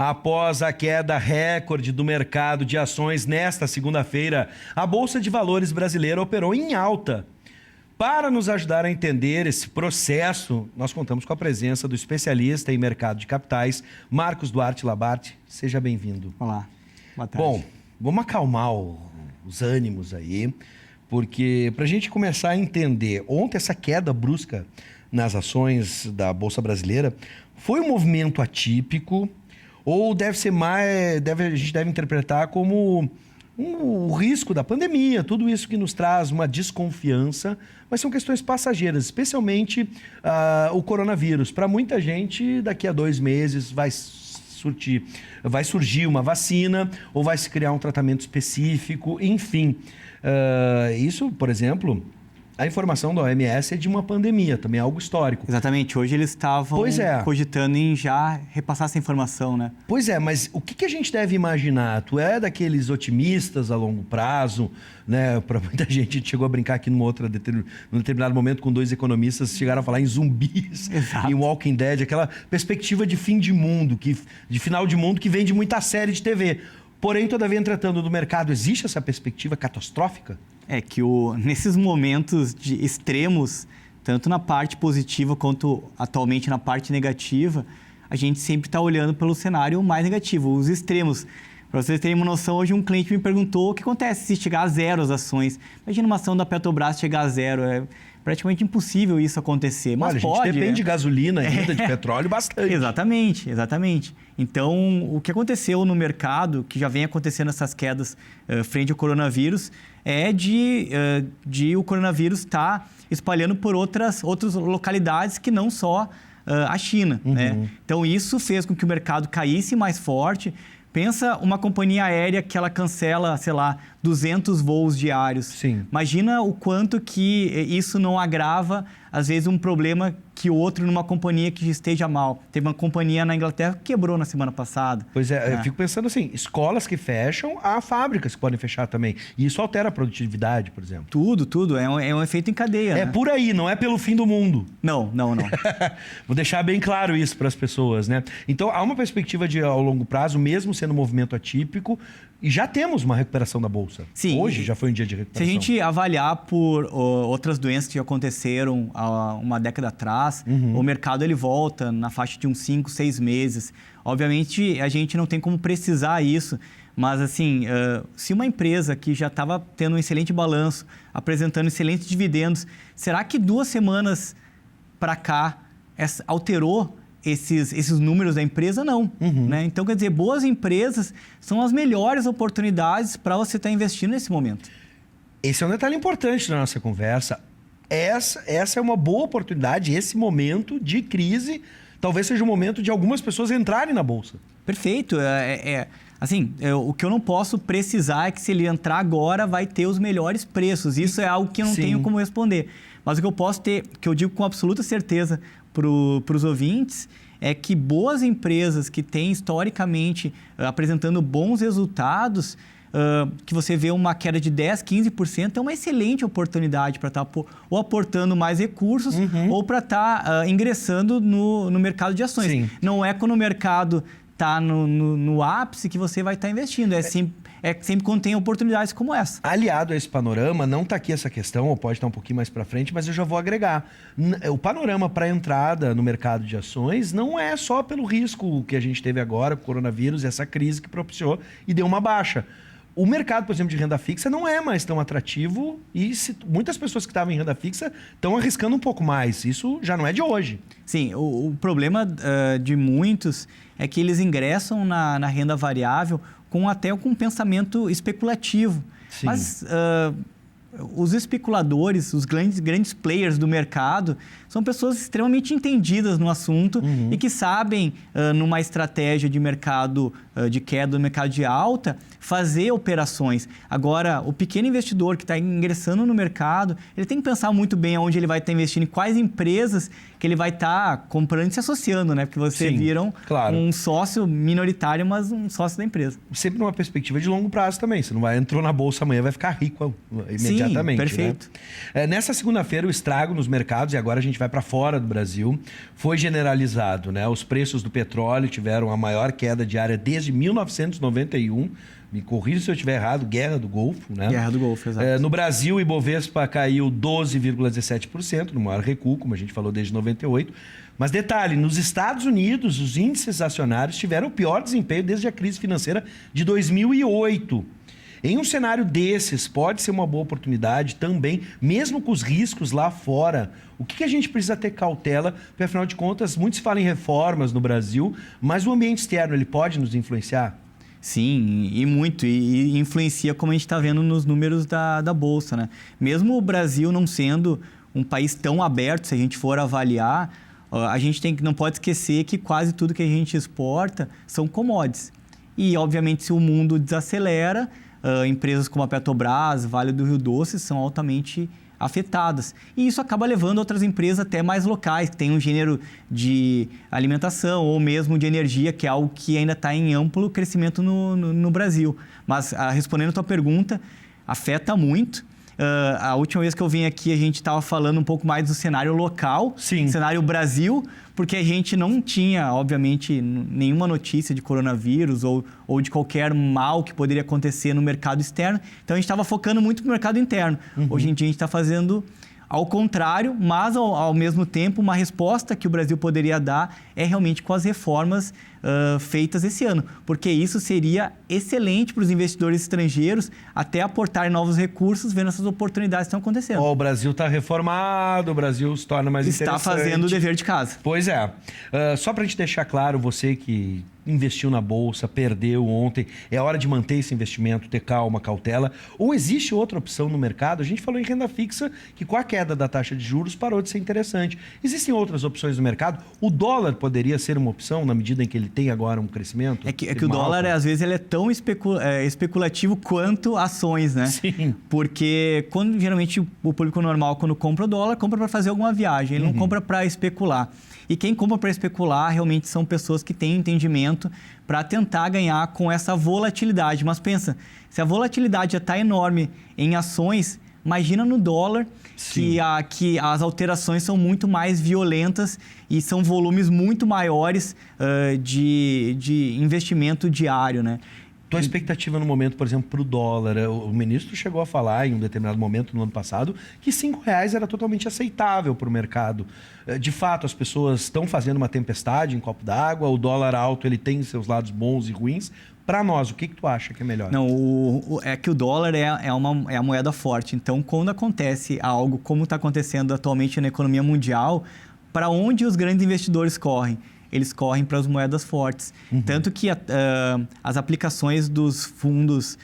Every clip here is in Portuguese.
Após a queda recorde do mercado de ações nesta segunda-feira, a Bolsa de Valores brasileira operou em alta. Para nos ajudar a entender esse processo, nós contamos com a presença do especialista em mercado de capitais, Marcos Duarte Labarte. Seja bem-vindo. Olá, boa tarde. Bom, vamos acalmar os ânimos aí, porque para a gente começar a entender, ontem essa queda brusca nas ações da Bolsa Brasileira foi um movimento atípico ou deve ser mais, a gente deve interpretar como o risco da pandemia, tudo isso que nos traz uma desconfiança, mas são questões passageiras, especialmente o coronavírus. Para muita gente, daqui a 2 meses vai surgir uma vacina ou vai se criar um tratamento específico, enfim. Isso, por exemplo, a informação da OMS é de uma pandemia, também é algo histórico. Exatamente, hoje eles estavam cogitando em já repassar essa informação, né? Pois é, mas o que a gente deve imaginar? Tu é daqueles otimistas a longo prazo, né? Para muita gente chegou a brincar aqui num determinado momento com 2 economistas, chegaram a falar em zumbis, em Walking Dead, aquela perspectiva de fim de mundo, de final de mundo que vem de muita série de TV. Porém, todavia, entretanto, no mercado, existe essa perspectiva catastrófica? É que nesses momentos de extremos, tanto na parte positiva quanto atualmente na parte negativa, a gente sempre está olhando pelo cenário mais negativo, os extremos. Para vocês terem uma noção, hoje um cliente me perguntou o que acontece se chegar a 0 as ações. Imagina uma ação da Petrobras chegar a 0, é praticamente impossível isso acontecer. Mas olha, pode, a gente depende de gasolina ainda, de petróleo, bastante. Exatamente, exatamente. Então, o que aconteceu no mercado, que já vem acontecendo essas quedas frente ao coronavírus, é de o coronavírus estar espalhando por outras localidades que não só a China, né? Então, isso fez com que o mercado caísse mais forte. Pensa uma companhia aérea que ela cancela, sei lá, 200 voos diários. Sim. Imagina o quanto que isso não agrava, às vezes, um problema que outro numa companhia que esteja mal. Teve uma companhia na Inglaterra que quebrou na semana passada. Pois é, eu fico pensando assim, escolas que fecham, há fábricas que podem fechar também. E isso altera a produtividade, por exemplo. Tudo. É um efeito em cadeia. É, né? Por aí, não é pelo fim do mundo. Não. Vou deixar bem claro isso para as pessoas, né? Então, há uma perspectiva ao longo prazo, mesmo sendo um movimento atípico, e já temos uma recuperação da Bolsa. Sim. Hoje já foi um dia de recuperação. Se a gente avaliar por outras doenças que aconteceram há uma década atrás, o mercado ele volta na faixa de uns 5, 6 meses. Obviamente, a gente não tem como precisar isso, mas assim, se uma empresa que já estava tendo um excelente balanço, apresentando excelentes dividendos, será que 2 semanas para cá alterou esses números da empresa? Não. Né? Então, quer dizer, boas empresas são as melhores oportunidades para você estar investindo nesse momento. Esse é um detalhe importante da nossa conversa. Essa é uma boa oportunidade, esse momento de crise, talvez seja o momento de algumas pessoas entrarem na Bolsa. Perfeito. O que eu não posso precisar é que se ele entrar agora vai ter os melhores preços. Isso é algo que eu não tenho como responder. Mas o que eu posso ter, que eu digo com absoluta certeza para os ouvintes, é que boas empresas que têm historicamente apresentando bons resultados, que você vê uma queda de 10%, 15%, é uma excelente oportunidade para estar ou aportando mais recursos ou para estar ingressando no mercado de ações. Sim. Não é quando o mercado está no ápice que você vai estar investindo, sempre quando tem oportunidades como essa. Aliado a esse panorama, não está aqui essa questão, ou pode estar um pouquinho mais para frente, mas eu já vou agregar. O panorama para entrada no mercado de ações não é só pelo risco que a gente teve agora, com o coronavírus, essa crise que propiciou e deu uma baixa. O mercado, por exemplo, de renda fixa não é mais tão atrativo e muitas pessoas que estavam em renda fixa estão arriscando um pouco mais. Isso já não é de hoje. Sim, o problema de muitos é que eles ingressam na renda variável com um pensamento especulativo. Sim. Mas os especuladores, os grandes players do mercado, são pessoas extremamente entendidas no assunto e que sabem, numa estratégia de mercado de queda no mercado de alta, fazer operações. Agora, o pequeno investidor que está ingressando no mercado, ele tem que pensar muito bem aonde ele vai estar investindo, em quais empresas que ele vai estar comprando e se associando, né? Porque você vira um sócio minoritário, mas um sócio da empresa. Sempre numa perspectiva de longo prazo também. Você não entrou na bolsa amanhã, vai ficar rico imediatamente. Sim, perfeito. Né? Nessa segunda-feira, o estrago nos mercados, e agora a gente vai para fora do Brasil, foi generalizado, né? Os preços do petróleo tiveram a maior queda diária desde 1991. Me corrija se eu estiver errado, Guerra do Golfo, né? Guerra do Golfo, exato. No Brasil, o Ibovespa caiu 12,17%, no maior recuo, como a gente falou, desde 98. Mas detalhe, nos Estados Unidos, os índices acionários tiveram o pior desempenho desde a crise financeira de 2008. Em um cenário desses, pode ser uma boa oportunidade também, mesmo com os riscos lá fora. O que a gente precisa ter cautela? Porque, afinal de contas, muitos falam em reformas no Brasil, mas o ambiente externo, ele pode nos influenciar? Sim, e muito. E influencia, como a gente está vendo nos números da Bolsa, né? Mesmo o Brasil não sendo um país tão aberto, se a gente for avaliar, a gente não pode esquecer que quase tudo que a gente exporta são commodities. E, obviamente, se o mundo desacelera, empresas como a Petrobras, Vale do Rio Doce são altamente afetadas. E isso acaba levando outras empresas até mais locais, que têm um gênero de alimentação ou mesmo de energia, que é algo que ainda está em amplo crescimento no Brasil. Mas, respondendo a tua pergunta, afeta muito. A última vez que eu vim aqui, a gente estava falando um pouco mais do cenário local, cenário Brasil, porque a gente não tinha, obviamente, nenhuma notícia de coronavírus ou de qualquer mal que poderia acontecer no mercado externo. Então, a gente estava focando muito no mercado interno. Hoje em dia, a gente está fazendo ao contrário, mas, ao mesmo tempo, uma resposta que o Brasil poderia dar é realmente com as reformas feitas esse ano, porque isso seria excelente para os investidores estrangeiros até aportarem novos recursos, vendo essas oportunidades que estão acontecendo. O Brasil está reformado, o Brasil se torna mais interessante. Está fazendo o dever de casa. Pois é. Só para a gente deixar claro, você que investiu na Bolsa, perdeu ontem, é hora de manter esse investimento, ter calma, cautela, ou existe outra opção no mercado? A gente falou em renda fixa, que com a queda da taxa de juros parou de ser interessante. Existem outras opções no mercado? O dólar poderia ser uma opção na medida em que ele tem agora um crescimento? É que o dólar, às vezes, ele é tão especulativo quanto ações, né? Sim. Porque geralmente o público normal, quando compra o dólar, compra para fazer alguma viagem, ele não compra para especular. E quem compra para especular realmente são pessoas que têm entendimento para tentar ganhar com essa volatilidade. Mas pensa, se a volatilidade já está enorme em ações, imagina no dólar, que as alterações são muito mais violentas e são volumes muito maiores de investimento diário, né? Tua expectativa no momento, por exemplo, para o dólar, o ministro chegou a falar em um determinado momento no ano passado que R$5 era totalmente aceitável para o mercado. De fato, as pessoas estão fazendo uma tempestade em copo d'água, o dólar alto ele tem seus lados bons e ruins. Para nós, o que tu acha que é melhor? Não, é que o dólar é a moeda forte. Então, quando acontece algo como está acontecendo atualmente na economia mundial, para onde os grandes investidores correm? Eles correm para as moedas fortes. Tanto que as aplicações dos fundos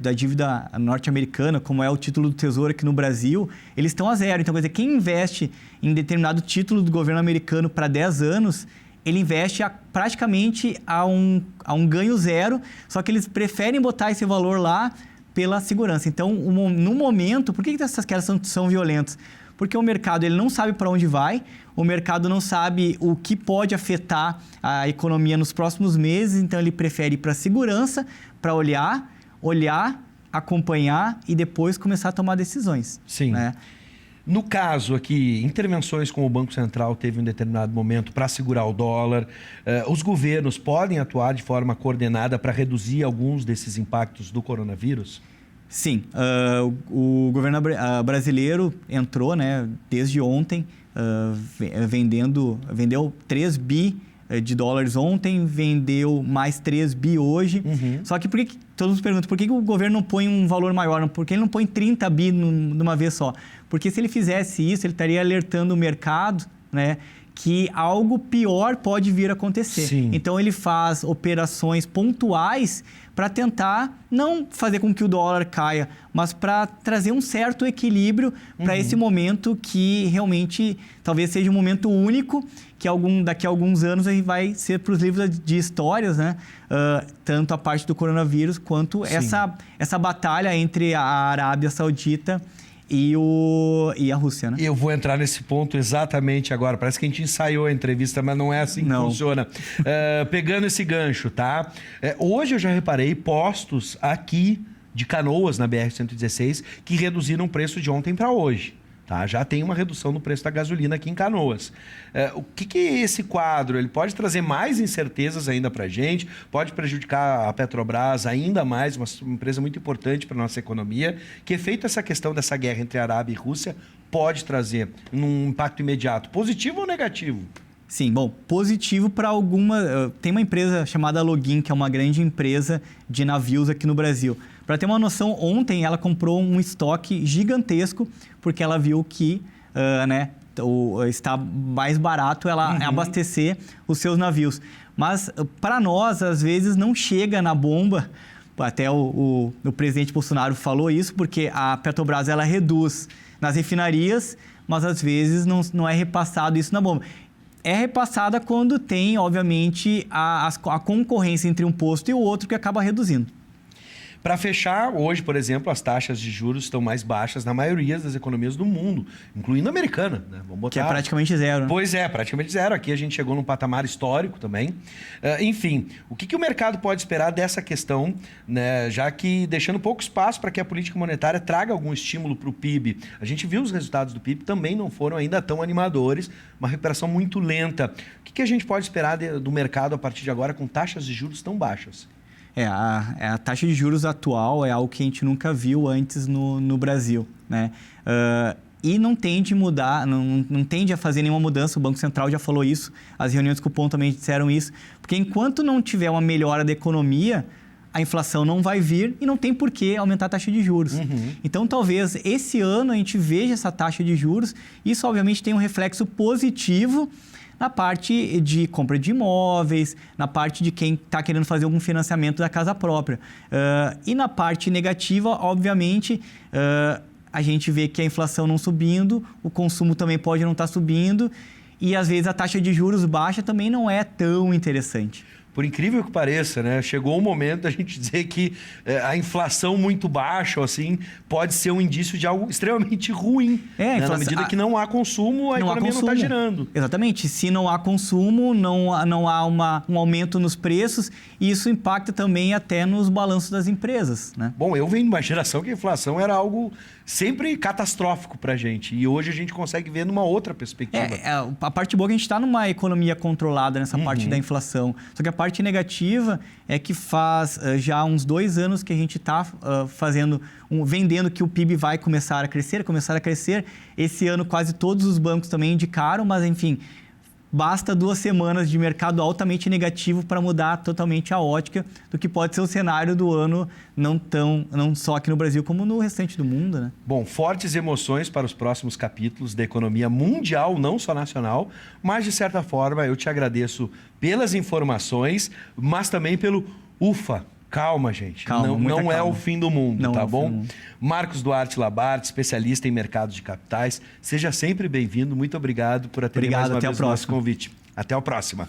da dívida norte-americana, como é o título do Tesouro aqui no Brasil, eles estão a zero. Então, quer dizer, quem investe em determinado título do governo americano para 10 anos, ele investe praticamente a um ganho zero, só que eles preferem botar esse valor lá pela segurança. Então, no momento, por que essas quedas são violentas? Porque o mercado ele não sabe para onde vai, o mercado não sabe o que pode afetar a economia nos próximos meses, então ele prefere ir para a segurança, para olhar, acompanhar e depois começar a tomar decisões. Sim. Né? No caso aqui, intervenções como o Banco Central teve em um determinado momento para segurar o dólar, os governos podem atuar de forma coordenada para reduzir alguns desses impactos do coronavírus? Sim, o governo brasileiro entrou, né, desde ontem, vendeu 3 bi de dólares ontem, vendeu mais 3 bi hoje. Só que todos perguntam, por que o governo não põe um valor maior? Por que ele não põe 30 bi numa vez só? Porque se ele fizesse isso, ele estaria alertando o mercado, né, que algo pior pode vir a acontecer. Sim. Então, ele faz operações pontuais para tentar não fazer com que o dólar caia, mas para trazer um certo equilíbrio para esse momento que realmente talvez seja um momento único, que daqui a alguns anos aí vai ser para os livros de histórias, né? Tanto a parte do coronavírus quanto essa batalha entre a Arábia Saudita e a Rússia, né? Eu vou entrar nesse ponto exatamente agora. Parece que a gente ensaiou a entrevista, mas não é assim que funciona. Pegando esse gancho, tá? Hoje eu já reparei postos aqui de Canoas, na BR-116, que reduziram o preço de ontem para hoje. Tá? Já tem uma redução no preço da gasolina aqui em Canoas. O que é esse quadro? Ele pode trazer mais incertezas ainda para a gente, pode prejudicar a Petrobras ainda mais, uma empresa muito importante para a nossa economia. Que efeito essa questão dessa guerra entre Arábia e Rússia pode trazer num impacto imediato, positivo ou negativo? Sim, bom, positivo para alguma... Tem uma empresa chamada Login, que é uma grande empresa de navios aqui no Brasil. Para ter uma noção, ontem ela comprou um estoque gigantesco, porque ela viu que está mais barato ela abastecer os seus navios. Mas para nós, às vezes, não chega na bomba. Até o presidente Bolsonaro falou isso, porque a Petrobras ela reduz nas refinarias, mas às vezes não é repassado isso na bomba. É repassada quando tem, obviamente, a concorrência entre um posto e o outro, que acaba reduzindo. Para fechar, hoje, por exemplo, as taxas de juros estão mais baixas na maioria das economias do mundo, incluindo a americana. Né? Vamos botar... Que é praticamente zero. Né? Pois é, praticamente zero. Aqui a gente chegou num patamar histórico também. Enfim, o que o mercado pode esperar dessa questão, né? Já que deixando pouco espaço para que a política monetária traga algum estímulo para o PIB. A gente viu os resultados do PIB, também não foram ainda tão animadores, uma recuperação muito lenta. O que a gente pode esperar do mercado a partir de agora com taxas de juros tão baixas? A taxa de juros atual é algo que a gente nunca viu antes no Brasil, né? E não tende a mudar, não tende a fazer nenhuma mudança, o Banco Central já falou isso, as reuniões do cupom também disseram isso, porque enquanto não tiver uma melhora da economia, a inflação não vai vir e não tem por que aumentar a taxa de juros. Então, talvez esse ano a gente veja essa taxa de juros, isso obviamente tem um reflexo positivo na parte de compra de imóveis, na parte de quem está querendo fazer algum financiamento da casa própria. E na parte negativa, obviamente, a gente vê que a inflação não subindo, o consumo também pode não estar subindo e, às vezes, a taxa de juros baixa também não é tão interessante. Por incrível que pareça, né? Chegou o momento da gente dizer que a inflação muito baixa, assim, pode ser um indício de algo extremamente ruim. Na medida que não há consumo, a economia não está girando. Exatamente. Se não há consumo, não há um aumento nos preços e isso impacta também até nos balanços das empresas, né? Bom, eu venho de uma geração que a inflação era algo sempre catastrófico para a gente. E hoje a gente consegue ver numa outra perspectiva. A parte boa é que a gente está numa economia controlada nessa parte da inflação. Só que a parte negativa é que faz já uns 2 anos que a gente está vendendo que o PIB vai começar a crescer. Esse ano quase todos os bancos também indicaram, mas enfim, basta 2 semanas de mercado altamente negativo para mudar totalmente a ótica do que pode ser o cenário do ano, não só aqui no Brasil, como no restante do mundo, né? Bom, fortes emoções para os próximos capítulos da economia mundial, não só nacional, mas de certa forma eu te agradeço pelas informações, mas também pelo ufa. Calma, gente. Não é o fim do mundo, tá bom? Marcos Duarte Labarte, especialista em mercados de capitais. Seja sempre bem-vindo. Muito obrigado por atender mais uma vez o nosso convite. Até a próxima.